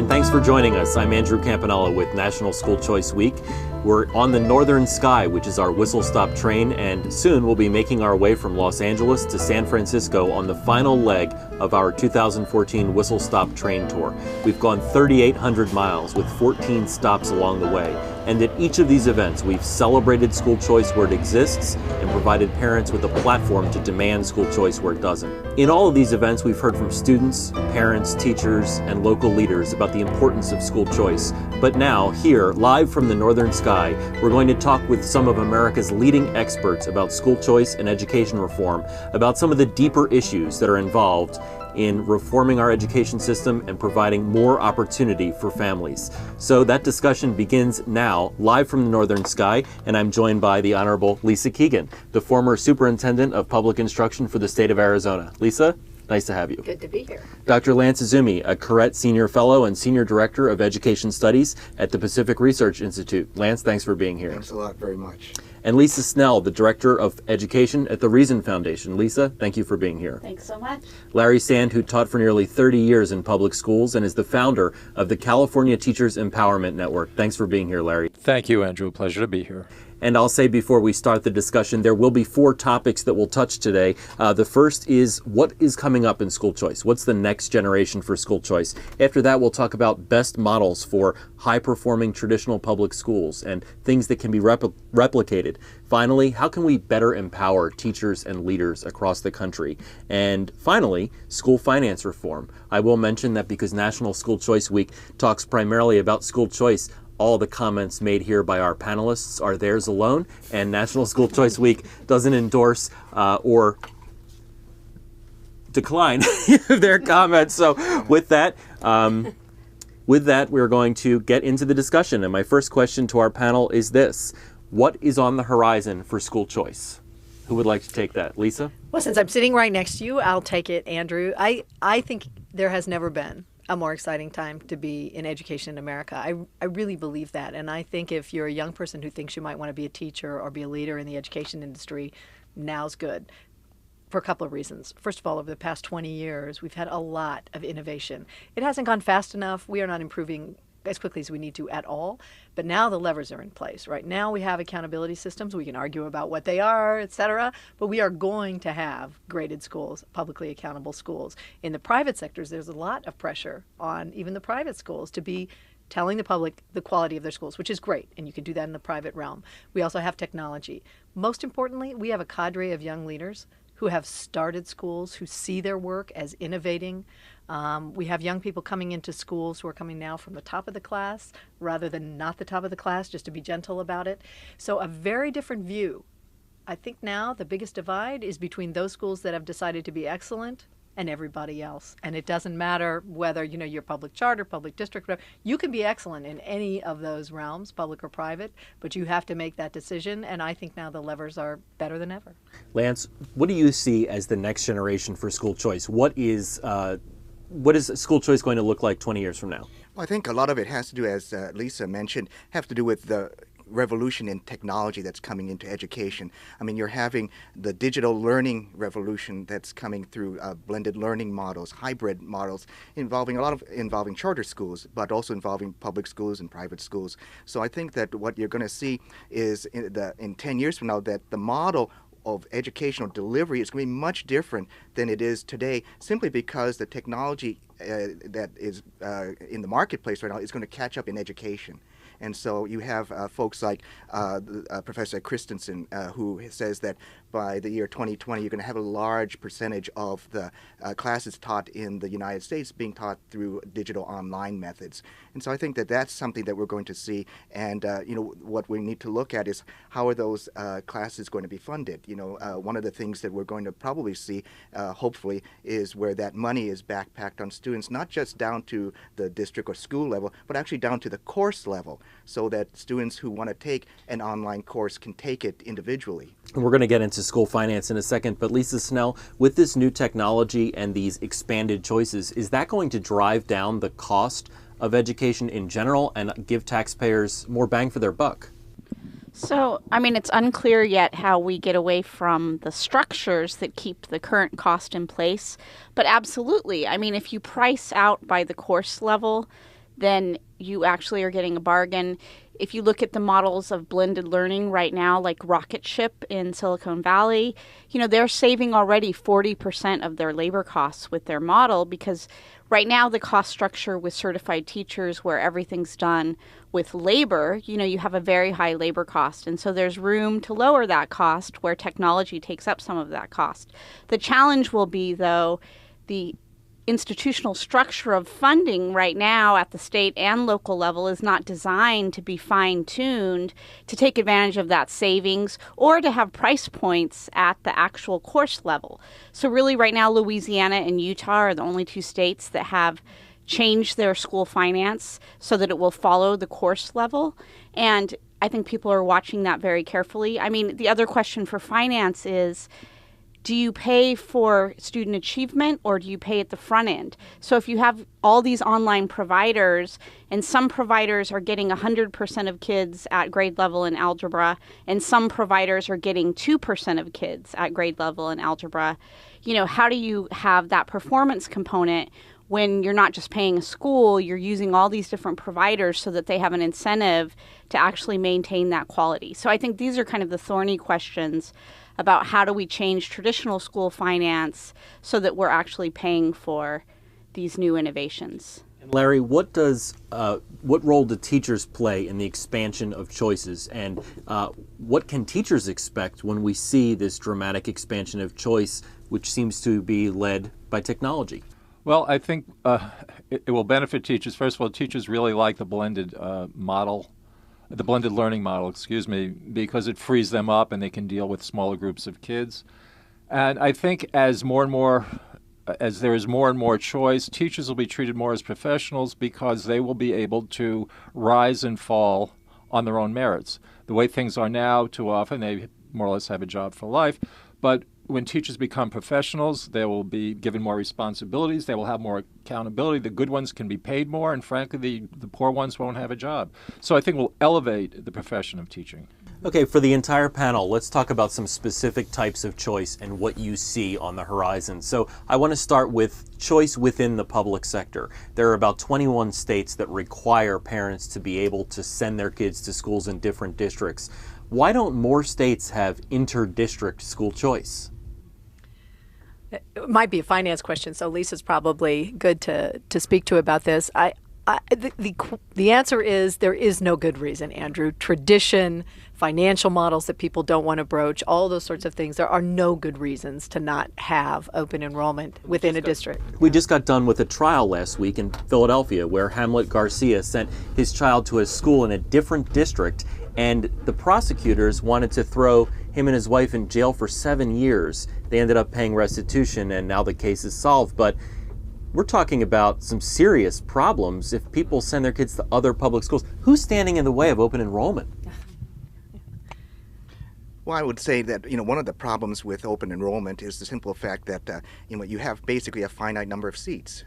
and thanks for joining us. I'm Andrew Campanella with National School Choice Week. We're on the Northern Sky, which is our whistle-stop train, and soon we'll be making our way from Los Angeles to San Francisco on the final leg of our 2014 whistle-stop train tour. We've gone 3,800 miles with 14 stops along the way, and at each of these events we've celebrated school choice where it exists and provided parents with a platform to demand school choice where it doesn't. In all of these events, we've heard from students, parents, teachers, and local leaders about the importance of school choice. But now, here, live from the Northern Sky, we're going to talk with some of America's leading experts about school choice and education reform, about some of the deeper issues that are involved in reforming our education system and providing more opportunity for families. So that discussion begins now, live from the Northern Sky, and I'm joined by the Honorable Lisa Keegan, the former Superintendent of Public Instruction for the state of Arizona. Lisa, nice to have you. Good to be here. Dr. Lance Izumi, a Corrett Senior Fellow and Senior Director of Education Studies at the Pacific Research Institute. Lance, thanks for being here. Thanks a lot, very much. And Lisa Snell, the Director of Education at the Reason Foundation. Lisa, thank you for being here. Thanks so much. Larry Sand, who taught for nearly 30 years in public schools and is the founder of the California Teachers Empowerment Network. Thanks for being here, Larry. Thank you, Andrew. Pleasure to be here. And I'll say before we start the discussion, there will be 4 topics that we'll touch today. The first is what is coming up in school choice? What's the next generation for school choice? After that, we'll talk about best models for high-performing traditional public schools and things that can be replicated. Finally, how can we better empower teachers and leaders across the country? And finally, school finance reform. I will mention that because National School Choice Week talks primarily about school choice, all the comments made here by our panelists are theirs alone, and National School Choice Week doesn't endorse or decline their comments. So with that, we're going to get into the discussion. And my first question to our panel is this: what is on the horizon for school choice? Who would like to take that? Lisa? Well, since I'm sitting right next to you, I'll take it, Andrew. I think there has never been a more exciting time to be in education in America. I really believe that. And I think if you're a young person who thinks you might want to be a teacher or be a leader in the education industry, now's good for a couple of reasons. First of all, over the past 20 years, we've had a lot of innovation. It hasn't gone fast enough. We are not improving as quickly as we need to at all. But now the levers are in place. Right now we have accountability systems. We can argue about what they are, et cetera, but we are going to have graded schools, publicly accountable schools. In the private sectors, there's a lot of pressure on even the private schools to be telling the public the quality of their schools, which is great, and you can do that in the private realm. We also have technology. Most importantly, we have a cadre of young leaders who have started schools, who see their work as innovating. We have young people coming into schools who are coming now from the top of the class rather than not the top of the class, just to be gentle about it. So a very different view. I think now the biggest divide is between those schools that have decided to be excellent and everybody else. And it doesn't matter whether, you're public charter, public district, whatever. You can be excellent in any of those realms, public or private, but you have to make that decision. And I think now the levers are better than ever. Lance, what do you see as the next generation for school choice? What is school choice going to look like 20 years from now? Well, I think a lot of it has to do, as Lisa mentioned, have to do with the revolution in technology that's coming into education. I mean, you're having the digital learning revolution that's coming through blended learning models, hybrid models, involving charter schools, but also involving public schools and private schools. So I think that what you're going to see is in 10 years from now that the model of educational delivery is going to be much different than it is today, simply because the technology that is in the marketplace right now is going to catch up in education. And so you have folks like Professor Christensen, who says that by the year 2020, you're going to have a large percentage of the classes taught in the United States being taught through digital online methods. And so I think that that's something that we're going to see. And, what we need to look at is how are those classes going to be funded? One of the things that we're going to probably see, hopefully, is where that money is backpacked on students, not just down to the district or school level, but actually down to the course level, so that students who want to take an online course can take it individually. We're going to get into school finance in a second, but Lisa Snell, with this new technology and these expanded choices, is that going to drive down the cost of education in general and give taxpayers more bang for their buck? So, it's unclear yet how we get away from the structures that keep the current cost in place. But absolutely, if you price out by the course level, then you actually are getting a bargain. If you look at the models of blended learning right now, like Rocket Ship in Silicon Valley, they're saving already 40% of their labor costs with their model, because right now the cost structure with certified teachers, where everything's done with labor, you have a very high labor cost. And so there's room to lower that cost where technology takes up some of that cost. The challenge will be, though, the institutional structure of funding right now at the state and local level is not designed to be fine-tuned to take advantage of that savings or to have price points at the actual course level. So really right now, Louisiana and Utah are the only two states that have changed their school finance so that it will follow the course level. And I think people are watching that very carefully. I mean, the other question for finance is, do you pay for student achievement or do you pay at the front end? So if you have all these online providers, and some providers are getting 100% of kids at grade level in algebra, and some providers are getting 2% of kids at grade level in algebra, how do you have that performance component when you're not just paying a school, you're using all these different providers so that they have an incentive to actually maintain that quality? So I think these are kind of the thorny questions about how do we change traditional school finance so that we're actually paying for these new innovations. And Larry, what role do teachers play in the expansion of choices, and what can teachers expect when we see this dramatic expansion of choice, which seems to be led by technology? Well, I think it will benefit teachers. First of all, teachers really like the blended learning model, because it frees them up and they can deal with smaller groups of kids. And I think as there is more and more choice, teachers will be treated more as professionals because they will be able to rise and fall on their own merits. The way things are now, too often, they more or less have a job for life. But when teachers become professionals, they will be given more responsibilities. They will have more accountability. The good ones can be paid more, and frankly, the poor ones won't have a job. So I think we'll elevate the profession of teaching. Okay, for the entire panel, let's talk about some specific types of choice and what you see on the horizon. So I want to start with choice within the public sector. There are about 21 states that require parents to be able to send their kids to schools in different districts. Why don't more states have inter-district school choice? It might be a finance question, so Lisa's probably good to speak to about this. The answer is there is no good reason, Andrew. Tradition, financial models that people don't want to broach, all those sorts of things. There are no good reasons to not have open enrollment within a district. We just got done with a trial last week in Philadelphia where Hamlet Garcia sent his child to a school in a different district, and the prosecutors wanted to throw him and his wife in jail for 7 years. They ended up paying restitution, and now the case is solved. But we're talking about some serious problems if people send their kids to other public schools. Who's standing in the way of open enrollment? Well, I would say that one of the problems with open enrollment is the simple fact that you have basically a finite number of seats,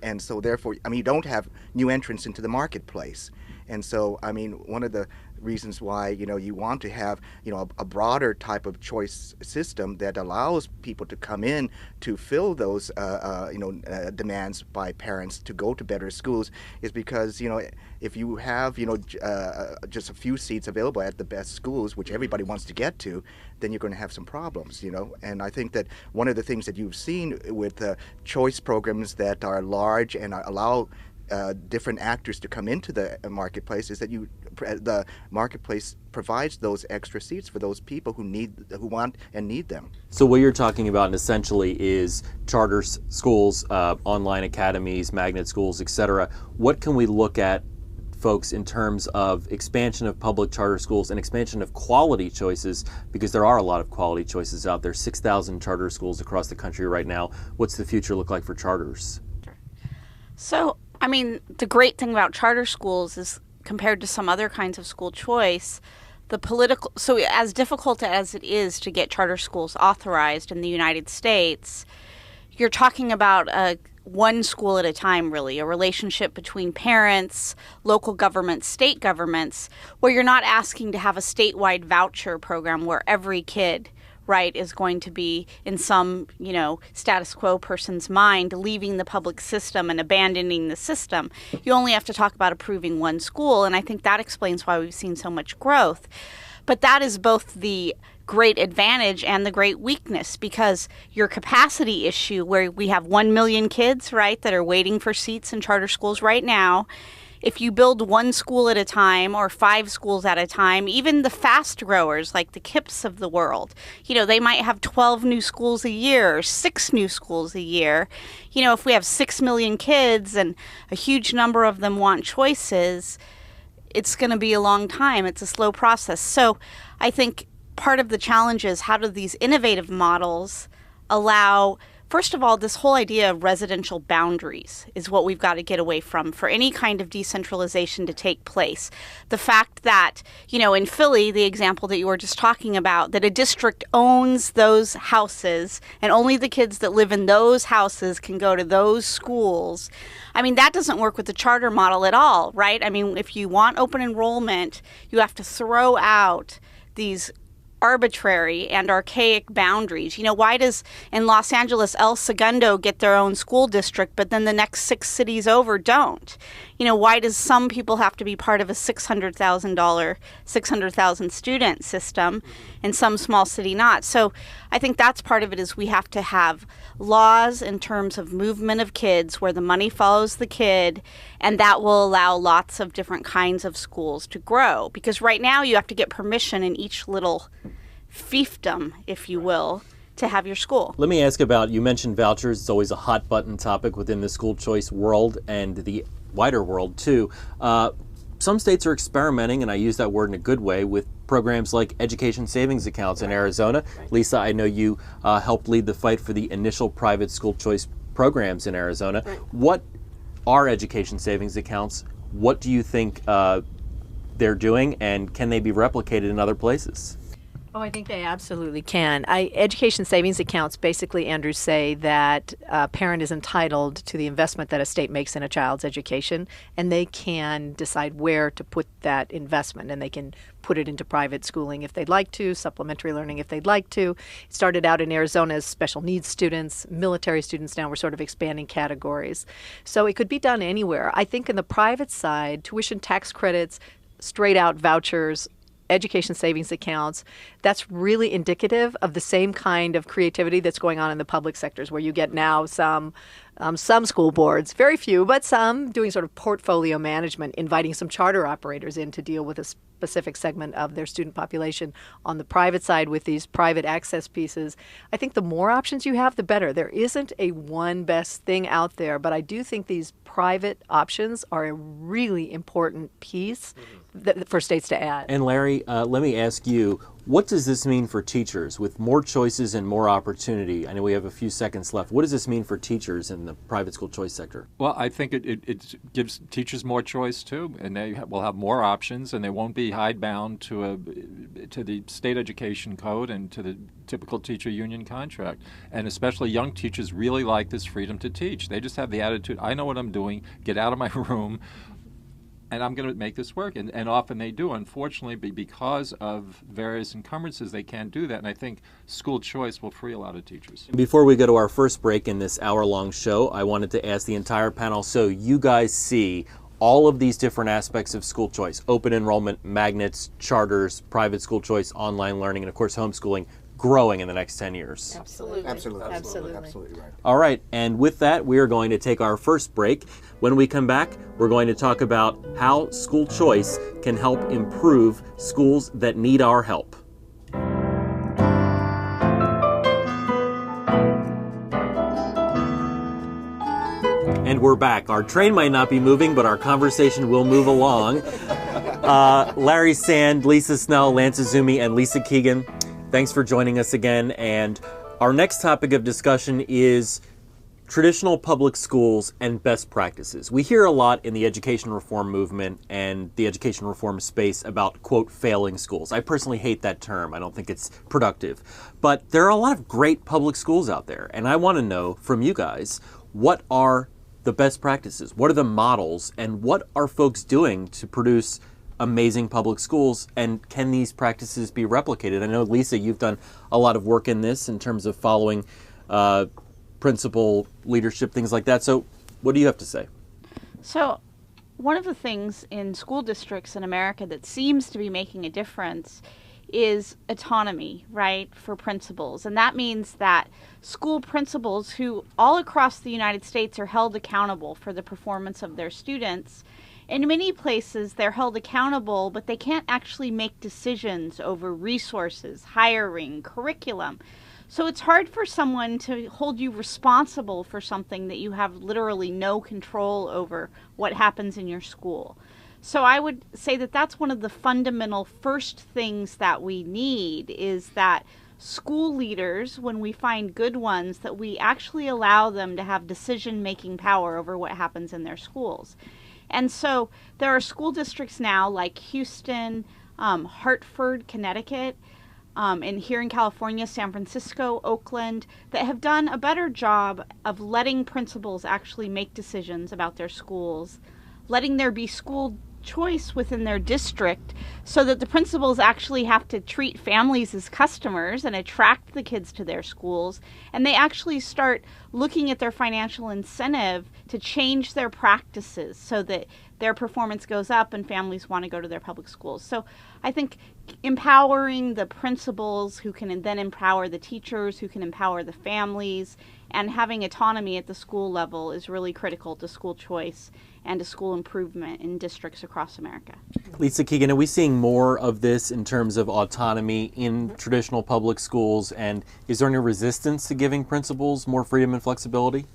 and so therefore, you don't have new entrants into the marketplace. And so, one of the reasons why, you want to have, a broader type of choice system that allows people to come in to fill those, demands by parents to go to better schools is because, if you have, just a few seats available at the best schools, which everybody wants to get to, then you're going to have some problems, And I think that one of the things that you've seen with choice programs that are large and allow different actors to come into the marketplace is that the marketplace provides those extra seats for those people who want and need them. So what you're talking about essentially is charter schools, online academies, magnet schools, etc. What can we look at, folks, in terms of expansion of public charter schools and expansion of quality choices, because there are a lot of quality choices out there, 6,000 charter schools across the country right now. What's the future look like for charters? So, the great thing about charter schools is, compared to some other kinds of school choice, so as difficult as it is to get charter schools authorized in the United States, you're talking about one school at a time, really, a relationship between parents, local governments, state governments, where you're not asking to have a statewide voucher program where every kid right, is going to be in some, status quo person's mind, leaving the public system and abandoning the system. You only have to talk about approving one school, and I think that explains why we've seen so much growth. But that is both the great advantage and the great weakness, because your capacity issue, where we have 1 million kids, right, that are waiting for seats in charter schools right now, if you build one school at a time or 5 schools at a time, even the fast growers like the KIPS of the world, they might have 12 new schools a year or 6 new schools a year. If we have 6 million kids and a huge number of them want choices, it's going to be a long time. It's a slow process. So I think part of the challenge is, how do these innovative models allow, first of all, this whole idea of residential boundaries is what we've got to get away from for any kind of decentralization to take place. The fact that, in Philly, the example that you were just talking about, that a district owns those houses and only the kids that live in those houses can go to those schools. That doesn't work with the charter model at all, right? If you want open enrollment, you have to throw out these arbitrary and archaic boundaries. Why does in Los Angeles El Segundo get their own school district, but then the next 6 cities over don't? Why does some people have to be part of a $600,000 student system and some small city not? So I think that's part of it, is we have to have laws in terms of movement of kids where the money follows the kid, and that will allow lots of different kinds of schools to grow. Because right now you have to get permission in each little fiefdom, if you will, to have your school. Let me ask about, you mentioned vouchers. It's always a hot button topic within the school choice world and the wider world too. Some states are experimenting, and I use that word in a good way, with programs like education savings accounts in Arizona. Lisa, I know you helped lead the fight for the initial private school choice programs in Arizona. What are education savings accounts? What do you think they're doing, and can they be replicated in other places? Oh, I think they absolutely can. Education savings accounts basically, Andrew, say that a parent is entitled to the investment that a state makes in a child's education, and they can decide where to put that investment, and they can put it into private schooling if they'd like to, supplementary learning if they'd like to. It started out in Arizona as special needs students, military students. Now we're sort of expanding categories. So it could be done anywhere. I think in the private side, tuition tax credits, straight out vouchers, education savings accounts, that's really indicative of the same kind of creativity that's going on in the public sectors, where you get now some school boards, very few, but some, doing sort of portfolio management, inviting some charter operators in to deal with a specific segment of their student population. On the private side, with these private access pieces, I think the more options you have, the better. There isn't a one best thing out there, but I do think these private options are a really important piece for states to add. And Larry, let me ask you, what does this mean for teachers with more choices and more opportunity? I know we have a few seconds left. What does this mean for teachers in the private school choice sector? Well, I think it gives teachers more choice too, and they will have more options, and they won't be hidebound to the state education code and to the typical teacher union contract. And especially young teachers really like this freedom to teach. They just have the attitude, I know what I'm doing, get out of my room, and I'm going to make this work. And often they do. Unfortunately, because of various encumbrances, they can't do that. And I think school choice will free a lot of teachers. Before we go to our first break in this hour-long show, I wanted to ask the entire panel, so you guys see all of these different aspects of school choice: open enrollment, magnets, charters, private school choice, online learning, and of course homeschooling, growing in the next 10 years. Absolutely. Absolutely right. All right, and with that, we are going to take our first break. When we come back, we're going to talk about how school choice can help improve schools that need our help. And we're back. Our train might not be moving, but our conversation will move along. Larry Sand, Lisa Snell, Lance Izumi, and Lisa Keegan, thanks for joining us again. And our next topic of discussion is traditional public schools and best practices. We hear a lot in the education reform movement and the education reform space about, quote, failing schools. I personally hate that term. I don't think it's productive. But there are a lot of great public schools out there. And I want to know from you guys, what are the best practices? What are the models? And what are folks doing to produce amazing public schools, and can these practices be replicated? I know, Lisa, you've done a lot of work in this in terms of following principal leadership, things like that. So what do you have to say? So one of the things in school districts in America that seems to be making a difference is autonomy, right, for principals. And that means that school principals who all across the United States are held accountable for the performance of their students. In many places, they're held accountable, but they can't actually make decisions over resources, hiring, curriculum. So it's hard for someone to hold you responsible for something that you have literally no control over what happens in your school. So I would say that that's one of the fundamental first things that we need, is that school leaders, when we find good ones, that we actually allow them to have decision-making power over what happens in their schools. And so there are school districts now like Houston, Hartford, Connecticut, and here in California, San Francisco, Oakland, that have done a better job of letting principals actually make decisions about their schools, letting there be school choice within their district, so that the principals actually have to treat families as customers and attract the kids to their schools, and they actually start looking at their financial incentive to change their practices so that their performance goes up and families want to go to their public schools. So I think empowering the principals, who can then empower the teachers, who can empower the families, and having autonomy at the school level is really critical to school choice and to school improvement in districts across America. Lisa Keegan, are we seeing more of this in terms of autonomy in traditional public schools, and is there any resistance to giving principals more freedom and flexibility?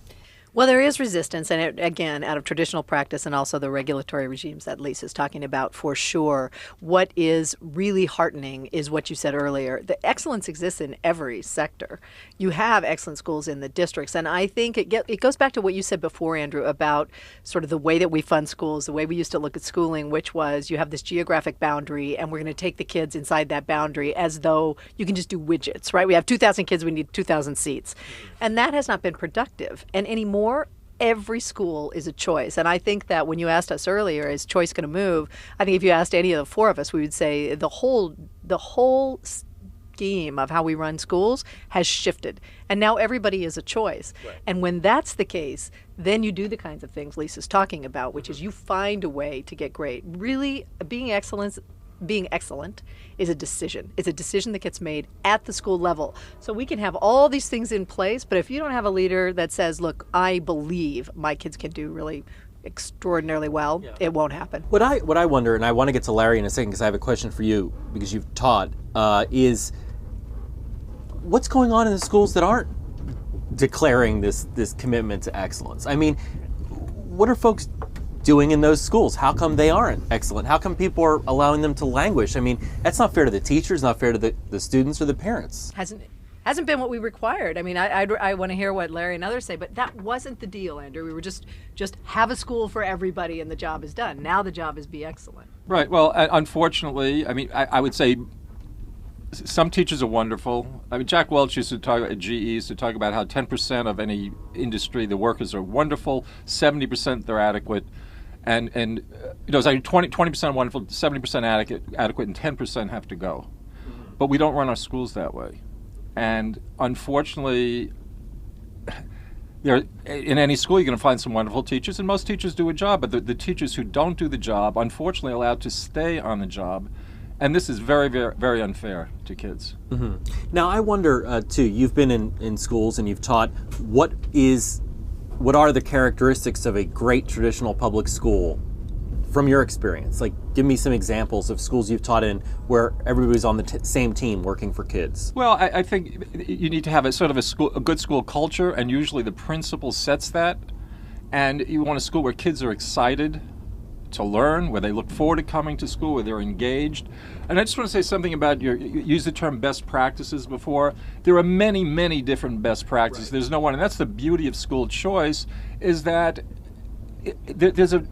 Well, there is resistance, and it, again, out of traditional practice and also the regulatory regimes that Lisa's talking about, for sure. What is really heartening is what you said earlier. The excellence exists in every sector. You have excellent schools in the districts, and I think it goes back to what you said before, Andrew, about sort of the way that we fund schools, the way we used to look at schooling, which was you have this geographic boundary, and we're going to take the kids inside that boundary as though you can just do widgets, right? We have 2,000 kids, we need 2,000 seats. And that has not been productive. And anymore, every school is a choice. And I think that when you asked us earlier, is choice going to move? I think if you asked any of the four of us, we would say the whole scheme of how we run schools has shifted. And now everybody is a choice. Right. And when that's the case, then you do the kinds of things Lisa's talking about, which is you find a way to get great. Really, being excellent is a decision. It's a decision that gets made at the school level. So we can have all these things in place, but if you don't have a leader that says, look, I believe my kids can do really extraordinarily well, it won't happen. What I wonder, and I want to get to Larry in a second because I have a question for you because you've taught, is what's going on in the schools that aren't declaring this commitment to excellence? I mean, what are folks doing in those schools? How come they aren't excellent? How come people are allowing them to languish? I mean, that's not fair to the teachers, not fair to the students or the parents. Hasn't been what we required. I mean, I want to hear what Larry and others say, but that wasn't the deal, Andrew. We were just have a school for everybody and the job is done. Now the job is be excellent. Right. Well, unfortunately, I mean, I would say some teachers are wonderful. I mean, Jack Welch used to talk at GE used to talk about how 10% of any industry, the workers are wonderful, 70% they're adequate. And you know, it's like 20% wonderful, 70% adequate, and 10% have to go. But we don't run our schools that way. And unfortunately, in any school, you're going to find some wonderful teachers, and most teachers do a job. But the teachers who don't do the job, unfortunately, are allowed to stay on the job. And this is very, very, very unfair to kids. Mm-hmm. Now, I wonder, too, you've been in schools and you've taught, what are the characteristics of a great traditional public school from your experience? Like, give me some examples of schools you've taught in where everybody's on the same team working for kids. Well, I think you need to have a good school culture, and usually the principal sets that. And you want a school where kids are excited to learn, where they look forward to coming to school, where they're engaged. And I just want to say something about you used the term best practices before. There are many, many different best practices. Right. There's no one, and that's the beauty of school choice, is that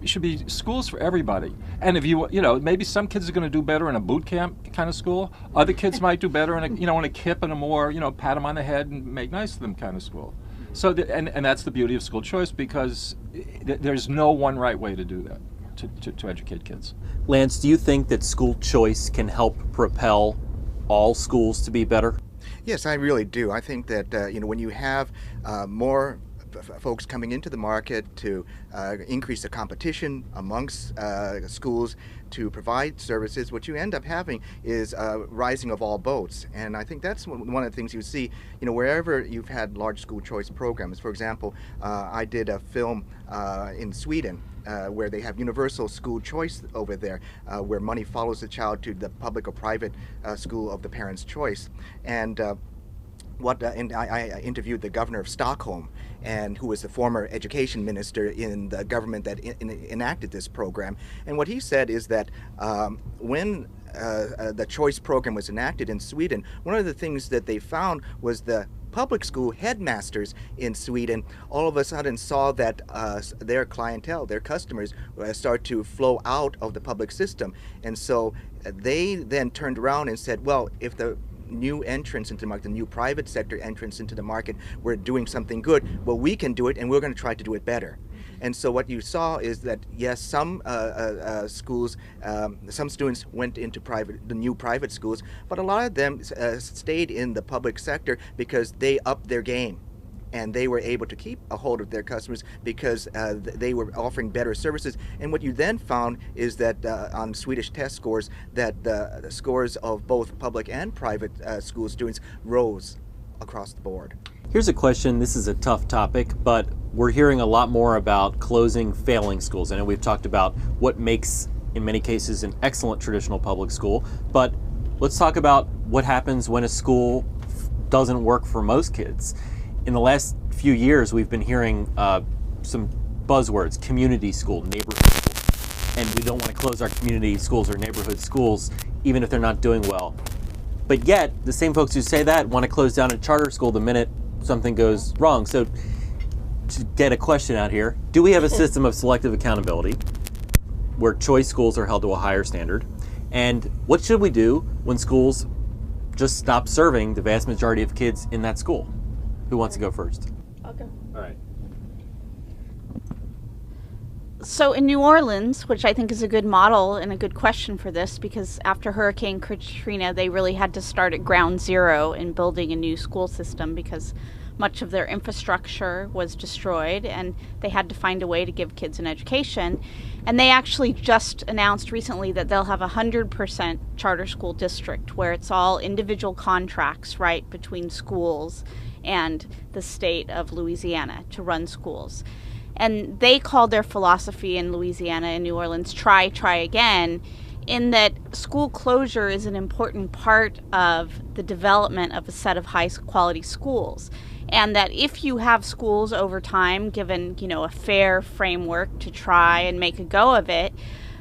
should be schools for everybody. And if you know, maybe some kids are going to do better in a boot camp kind of school. Other kids might do better in a KIPP and a more, pat them on the head and make nice to them kind of school. So, and that's the beauty of school choice, because there's no one right way to do that. to educate kids. Lance, do you think that school choice can help propel all schools to be better? Yes, I really do. I think that when you have more folks coming into the market to increase the competition amongst schools to provide services, what you end up having is rising of all boats. And I think that's one of the things you see, wherever you've had large school choice programs. For example, I did a film in Sweden where they have universal school choice over there, where money follows the child to the public or private school of the parent's choice. And I interviewed the governor of Stockholm, and who was the former education minister in the government that enacted this program. And what he said is that when the choice program was enacted in Sweden, one of the things that they found was the public school headmasters in Sweden all of a sudden saw that their clientele, their customers, start to flow out of the public system. And so they then turned around and said, well, if the new entrance into the market, the new private sector entrance into the market, we're doing something good, well, we can do it, and we're going to try to do it better. And so what you saw is that, yes, some schools, some students went into the new private schools, but a lot of them stayed in the public sector because they upped their game. And they were able to keep a hold of their customers because they were offering better services. And what you then found is that on Swedish test scores, that the scores of both public and private school students rose across the board. Here's a question. This is a tough topic, but we're hearing a lot more about closing failing schools. I know we've talked about what makes, in many cases, an excellent traditional public school, but let's talk about what happens when a school doesn't work for most kids. In the last few years, we've been hearing some buzzwords: community school, neighborhood school. And we don't want to close our community schools or neighborhood schools, even if they're not doing well. But yet, the same folks who say that want to close down a charter school the minute something goes wrong. So to get a question out here, do we have a system of selective accountability where choice schools are held to a higher standard? And what should we do when schools just stop serving the vast majority of kids in that school? Who wants to go first? I'll go. All right. So in New Orleans, which I think is a good model and a good question for this, because after Hurricane Katrina, they really had to start at ground zero in building a new school system because much of their infrastructure was destroyed and they had to find a way to give kids an education. And they actually just announced recently that they'll have 100% charter school district where it's all individual contracts, right, between schools and the state of Louisiana to run schools. And they called their philosophy in Louisiana and New Orleans, try again, in that school closure is an important part of the development of a set of high quality schools. And that if you have schools over time given, a fair framework to try and make a go of it,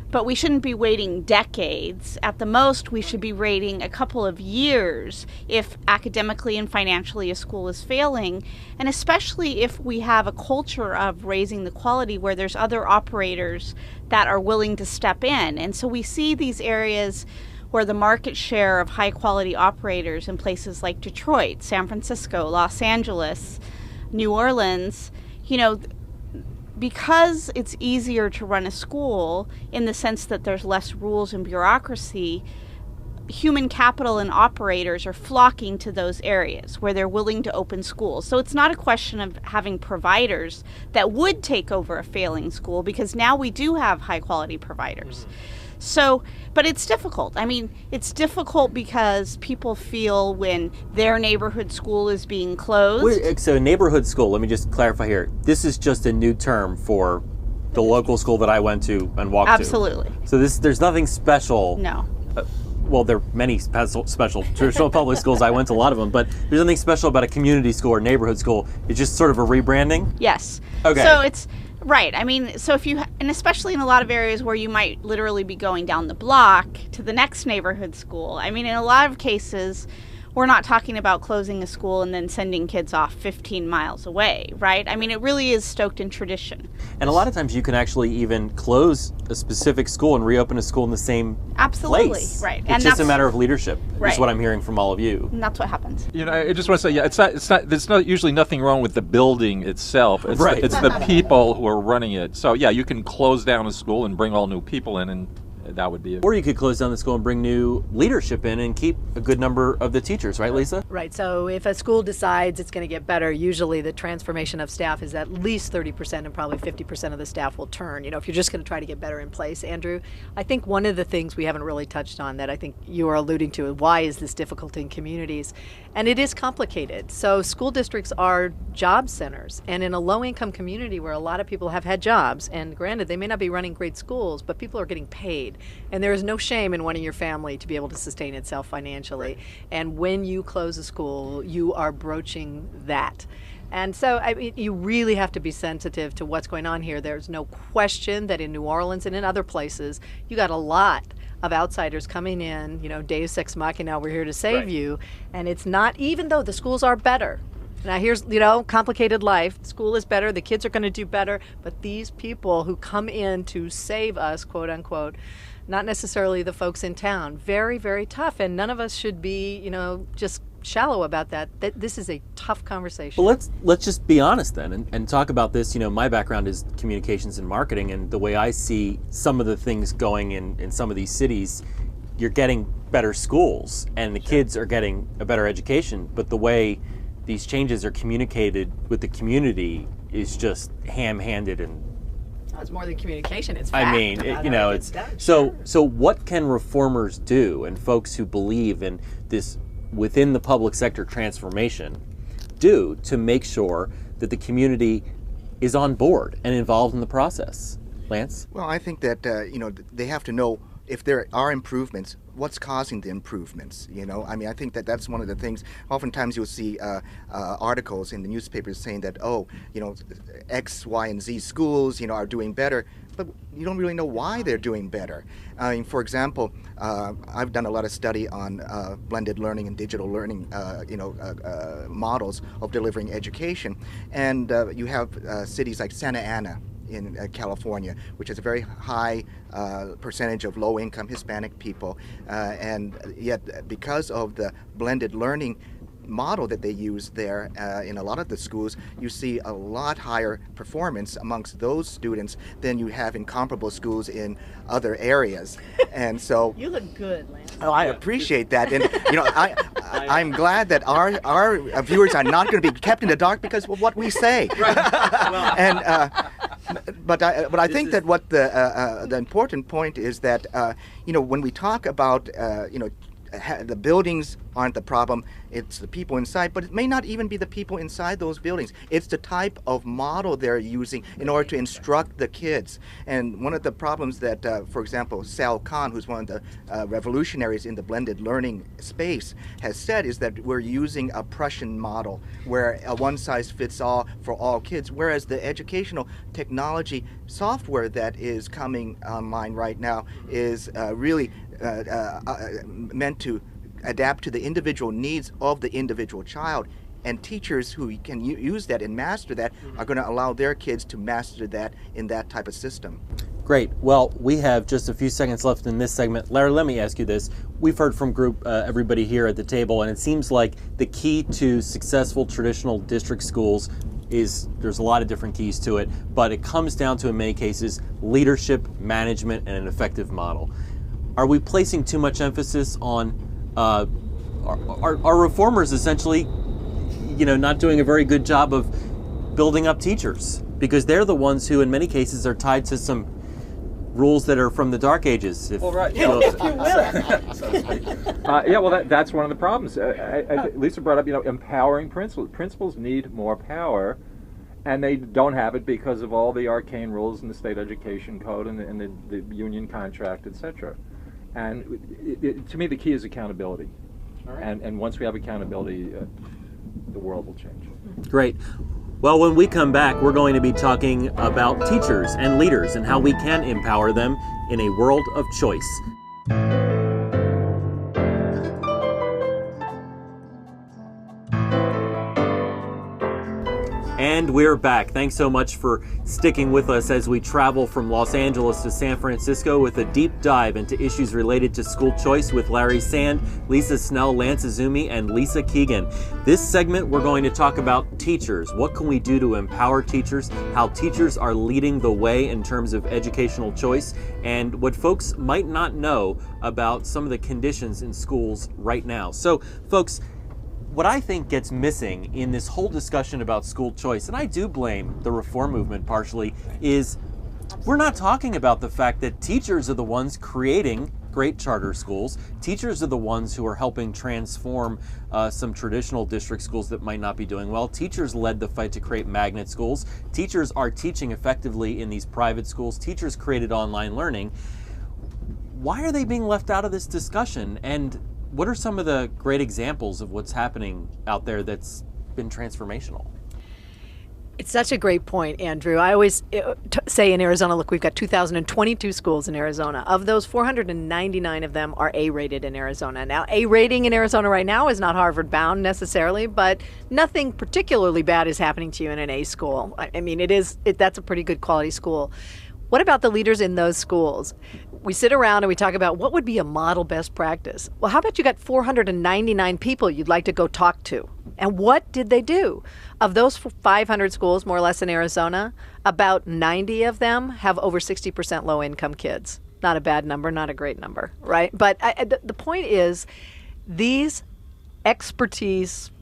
but we shouldn't be waiting decades. At the most, we should be waiting a couple of years if academically and financially a school is failing, and especially if we have a culture of raising the quality where there's other operators that are willing to step in. And so we see these areas where the market share of high-quality operators in places like Detroit, San Francisco, Los Angeles, New Orleans, because it's easier to run a school in the sense that there's less rules and bureaucracy, human capital and operators are flocking to those areas where they're willing to open schools. So it's not a question of having providers that would take over a failing school, because now we do have high-quality providers. Mm-hmm. So, but it's difficult. I mean, it's difficult because people feel when their neighborhood school is being closed. So neighborhood school, let me just clarify here. This is just a new term for the local school that I went to and walked Absolutely. to. So there's nothing special. No. Well, there are many special traditional public schools. I went to a lot of them, but there's nothing special about a community school or neighborhood school. It's just sort of a rebranding? Yes. Okay. So it's... Right. I mean, so if you, and especially in a lot of areas where you might literally be going down the block to the next neighborhood school. I mean, in a lot of cases we're not talking about closing a school and then sending kids off 15 miles away, right? I mean, it really is stoked in tradition. And a lot of times you can actually even close a specific school and reopen a school in the same Absolutely, place. right. It's And just a that's- matter of leadership, Right. is what I'm hearing from all of you. And that's what happens. You know, I just want to say, yeah, there's not usually nothing wrong with the building itself. It's Right. it's the people who are running it. So yeah, you can close down a school and bring all new people in, and that would be it. Or you could close down the school and bring new leadership in and keep a good number of the teachers, right, Lisa? Right. So if a school decides it's going to get better, usually the transformation of staff is at least 30% and probably 50% of the staff will turn. You know, if you're just going to try to get better in place, Andrew, I think one of the things we haven't really touched on that I think you are alluding to is why is this difficult in communities? And it is complicated. So school districts are job centers. And in a low-income community where a lot of people have had jobs, and granted, they may not be running great schools, but people are getting paid. And there is no shame in wanting your family to be able to sustain itself financially. And when you close a school, you are broaching that. And so I mean, you really have to be sensitive to what's going on here. There's no question that in New Orleans and in other places, you got a lot of outsiders coming in, you know, Deus Ex Machina, we're here to save Right. you. And it's not, even though the schools are better. Now here's, you know, complicated life. School is better, the kids are going to do better, but these people who come in to save us, quote unquote, not necessarily the folks in town, very, very tough. And none of us should be, you know, just shallow about that. This is a tough conversation. Well, let's just be honest then and talk about this. You know, my background is communications and marketing, and the way I see some of the things going in some of these cities, you're getting better schools and the kids are getting a better education, but the way these changes are communicated with the community is just ham-handed and It's more than communication, it's fact. I mean, you know, it's done. so what can reformers do, and folks who believe in this within the public sector transformation do to make sure that the community is on board and involved in the process? Lance? Well, I think that you know, they have to know if there are improvements, what's causing the improvements. You know, I mean, I think that that's one of the things. Oftentimes, you'll see articles in the newspapers saying that, oh, you know, X, Y, and Z schools, you know, are doing better, but you don't really know why they're doing better. I mean, for example, I've done a lot of study on blended learning and digital learning, models of delivering education, and you have cities like Santa Ana in California, which is a very high percentage of low-income Hispanic people, and yet because of the blended learning model that they use there in a lot of the schools, you see a lot higher performance amongst those students than you have in comparable schools in other areas. And so You look good, Lance. oh, I appreciate that, and you know, I'm glad that our viewers are not going to be kept in the dark because of what we say. And but I think that what the important point is that you know, when we talk about you know, the buildings aren't the problem, it's the people inside, but it may not even be the people inside those buildings. It's the type of model they're using in order to instruct the kids. And one of the problems that, for example, Sal Khan, who's one of the revolutionaries in the blended learning space, has said is that we're using a Prussian model where a one-size-fits-all for all kids, whereas the educational technology software that is coming online right now is really meant to adapt to the individual needs of the individual child, and teachers who can use that and master that are going to allow their kids to master that in that type of system. Great. Well, we have just a few seconds left in this segment. Larry, let me ask you this. We've heard from everybody here at the table, and it seems like the key to successful traditional district schools is, there's a lot of different keys to it, but it comes down to, in many cases, leadership, management, and an effective model. Are we placing too much emphasis on are reformers essentially, you know, not doing a very good job of building up teachers? Because they're the ones who, in many cases, are tied to some rules that are from the Dark Ages. If, Well, right. you know, If you will. Yeah, well, that's one of the problems. Lisa brought up, you know, empowering principals. Principals need more power, and they don't have it because of all the arcane rules in the state education code and the union contract, etc. And to me, the key is accountability. And once we have accountability, the world will change. Great. Well, when we come back, we're going to be talking about teachers and leaders and how we can empower them in a world of choice. And we're back. Thanks so much for sticking with us as we travel from Los Angeles to San Francisco with a deep dive into issues related to school choice with Larry Sand, Lisa Snell, Lance Izumi, and Lisa Keegan. This segment, we're going to talk about teachers. What can we do to empower teachers? How teachers are leading the way in terms of educational choice, and what folks might not know about some of the conditions in schools right now. So, folks, what I think gets missing in this whole discussion about school choice, and I do blame the reform movement partially, is we're not talking about the fact that teachers are the ones creating great charter schools. Teachers are the ones who are helping transform some traditional district schools that might not be doing well. Teachers led the fight to create magnet schools. Teachers are teaching effectively in these private schools. Teachers created online learning. Why are they being left out of this discussion? And what are some of the great examples of what's happening out there that's been transformational? It's such a great point, Andrew. I always say in Arizona, look, we've got 2,022 schools in Arizona. Of those, 499 of them are A-rated in Arizona. Now, A rating in Arizona right now is not Harvard-bound necessarily, but nothing particularly bad is happening to you in an A school. I mean, that's a pretty good quality school. What about the leaders in those schools? We sit around and we talk about what would be a model best practice. Well, how about you got 499 people you'd like to go talk to? And what did they do? Of those 500 schools, more or less in Arizona, about 90 of them have over 60% low-income kids. Not a bad number, not a great number, right? But the point is, these expertise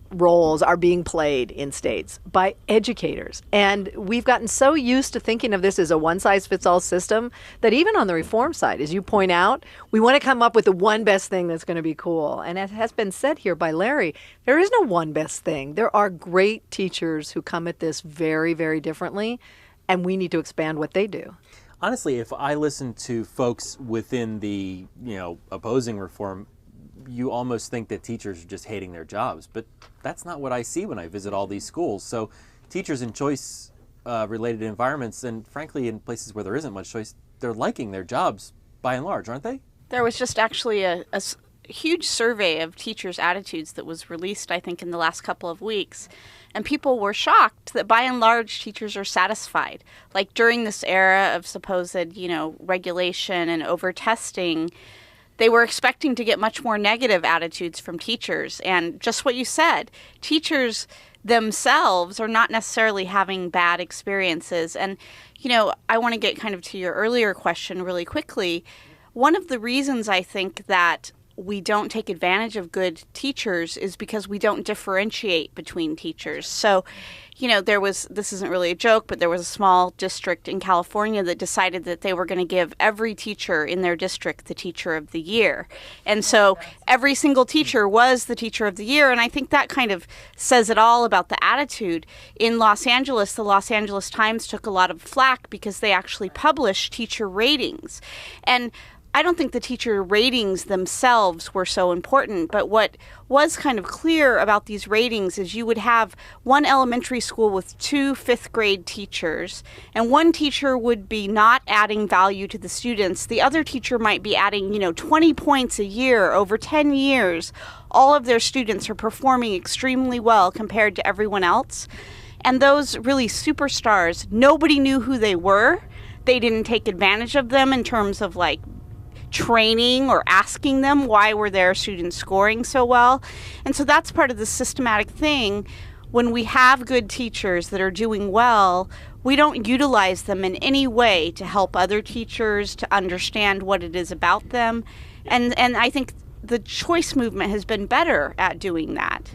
roles are being played in states by educators. And we've gotten so used to thinking of this as a one-size-fits-all system that even on the reform side, as you point out, we want to come up with the one best thing that's going to be cool. And as has been said here by Larry, there is no one best thing. There are great teachers who come at this very, very differently, and we need to expand what they do. Honestly, if I listen to folks within the opposing reform, you almost think that teachers are just hating their jobs, but that's not what I see when I visit all these schools. So teachers in choice related environments, and frankly in places where there isn't much choice, they're liking their jobs by and large, aren't they? There was just actually a huge survey of teachers' attitudes that was released, I think, in the last couple of weeks. And people were shocked that by and large teachers are satisfied. Like during this era of supposed, regulation and over-testing, they were expecting to get much more negative attitudes from teachers. And just what you said, teachers themselves are not necessarily having bad experiences. And, I want to get kind of to your earlier question really quickly. One of the reasons I think that we don't take advantage of good teachers is because we don't differentiate between teachers. So, this isn't really a joke, but there was a small district in California that decided that they were going to give every teacher in their district the Teacher of the Year. And so every single teacher was the Teacher of the Year. And I think that kind of says it all about the attitude. In Los Angeles, the Los Angeles Times took a lot of flack because they actually published teacher ratings. And I don't think the teacher ratings themselves were so important, but what was kind of clear about these ratings is you would have one elementary school with 2 fifth-grade teachers, and one teacher would be not adding value to the students. The other teacher might be adding, 20 points a year over 10 years. All of their students are performing extremely well compared to everyone else. And those really superstars, nobody knew who they were. They didn't take advantage of them in terms of training or asking them why were their students scoring so well. And so that's part of the systematic thing. When we have good teachers that are doing well, we don't utilize them in any way to help other teachers to understand what it is about them. And I think the choice movement has been better at doing that.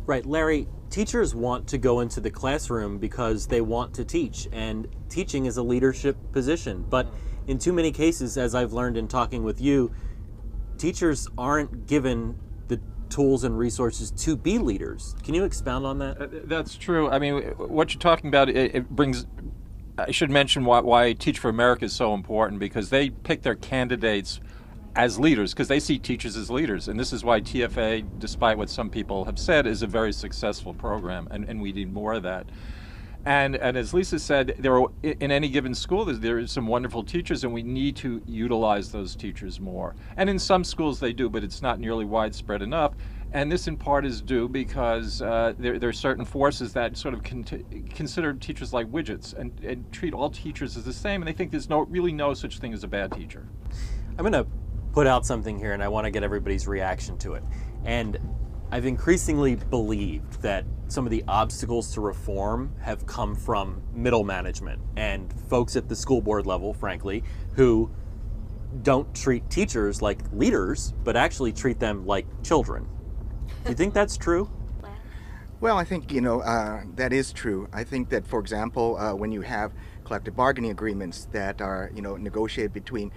Right. Larry, teachers want to go into the classroom because they want to teach, and teaching is a leadership position. But in too many cases, as I've learned in talking with you, teachers aren't given the tools and resources to be leaders. Can you expound on that? That's true. I mean, what you're talking about, it brings, I should mention why Teach for America is so important, because they pick their candidates as leaders, because they see teachers as leaders. And this is why TFA, despite what some people have said, is a very successful program, and we need more of that. And as Lisa said, in any given school, there are some wonderful teachers, and we need to utilize those teachers more. And in some schools they do, but it's not nearly widespread enough. And this in part is due because there are certain forces that sort of consider teachers like widgets and treat all teachers as the same, and they think there's really no such thing as a bad teacher. I'm going to put out something here, and I want to get everybody's reaction to it. And I've increasingly believed that some of the obstacles to reform have come from middle management and folks at the school board level, frankly, who don't treat teachers like leaders, but actually treat them like children. Do you think that's true? Well, I think, that is true. I think that, for example, when you have collective bargaining agreements that are, negotiated between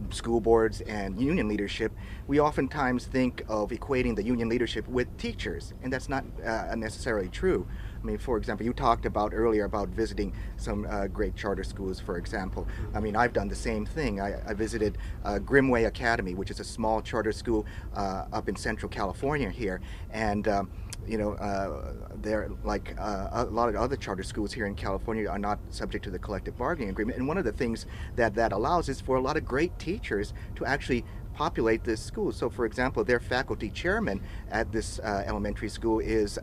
school boards and union leadership, we oftentimes think of equating the union leadership with teachers, and that's not necessarily true. I mean, for example, you talked about earlier about visiting some great charter schools, for example. I mean, I've done the same thing. I visited Grimway Academy, which is a small charter school up in Central California here, and they're like a lot of other charter schools here in California are not subject to the collective bargaining agreement. And one of the things that allows is for a lot of great teachers to actually populate this school. So, for example, their faculty chairman at this elementary school is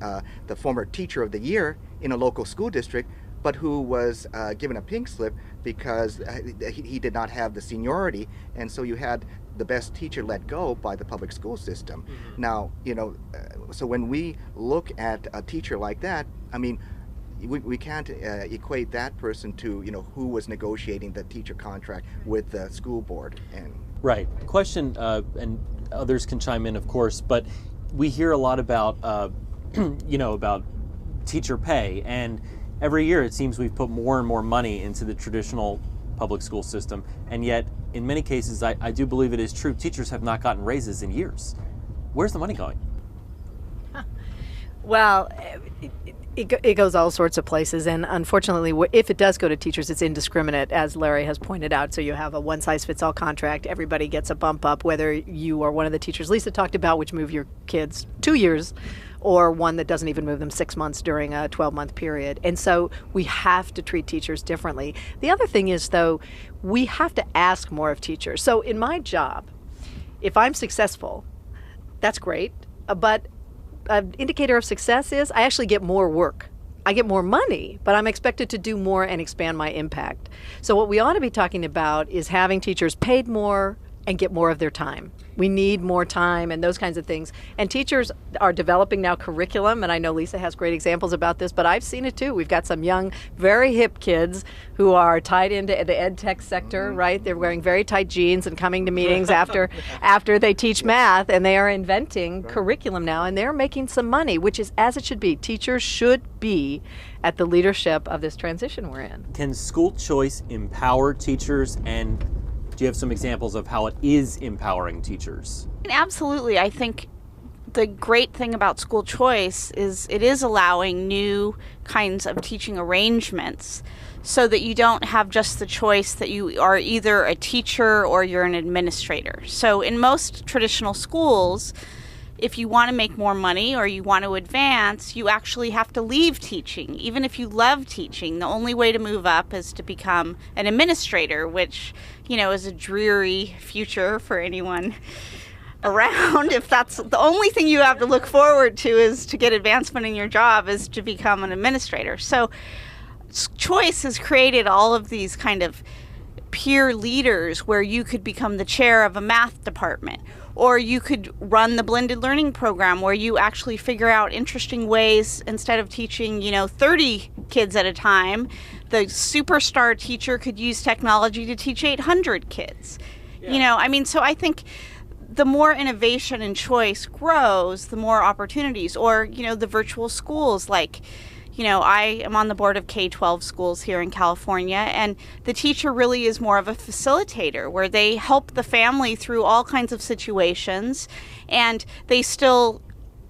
the former teacher of the year in a local school district, but who was given a pink slip because he did not have the seniority, and so you had the best teacher let go by the public school system. Mm-hmm. Now, so when we look at a teacher like that, I mean, we can't equate that person to, who was negotiating the teacher contract with the school board. And right. Question, and others can chime in, of course, but we hear a lot about, about teacher pay, and every year it seems we've put more and more money into the traditional public school system, and yet in many cases I do believe it is true, teachers have not gotten raises in years. Where's the money going? Well, it goes all sorts of places, and unfortunately, if it does go to teachers, it's indiscriminate, as Larry has pointed out. So you have a one-size-fits-all contract. Everybody gets a bump up, whether you are one of the teachers Lisa talked about, which move your kids 2 years, or one that doesn't even move them 6 months during a 12-month period. And so we have to treat teachers differently. The other thing is, though, we have to ask more of teachers. So in my job, if I'm successful, that's great, but an indicator of success is I actually get more work. I get more money, but I'm expected to do more and expand my impact. So what we ought to be talking about is having teachers paid more and get more of their time. We need more time and those kinds of things. And teachers are developing now curriculum, and I know Lisa has great examples about this, but I've seen it too. We've got some young, very hip kids who are tied into the ed tech sector, right? They're wearing very tight jeans and coming to meetings after they teach math, and they are inventing curriculum now, and they're making some money, which is as it should be. Teachers should be at the leadership of this transition we're in. Can school choice empower teachers, and do you have some examples of how it is empowering teachers? Absolutely. I think the great thing about school choice is it is allowing new kinds of teaching arrangements so that you don't have just the choice that you are either a teacher or you're an administrator. So in most traditional schools, if you want to make more money or you want to advance, you actually have to leave teaching. Even if you love teaching, the only way to move up is to become an administrator, which, is a dreary future for anyone around. If that's the only thing you have to look forward to is to get advancement in your job is to become an administrator. So choice has created all of these kind of peer leaders where you could become the chair of a math department, or you could run the blended learning program where you actually figure out interesting ways instead of teaching, 30 kids at a time. The superstar teacher could use technology to teach 800 kids. Yeah. So I think the more innovation and choice grows, the more opportunities. Or, the virtual schools like, I am on the board of K-12 schools here in California, and the teacher really is more of a facilitator where they help the family through all kinds of situations, and they still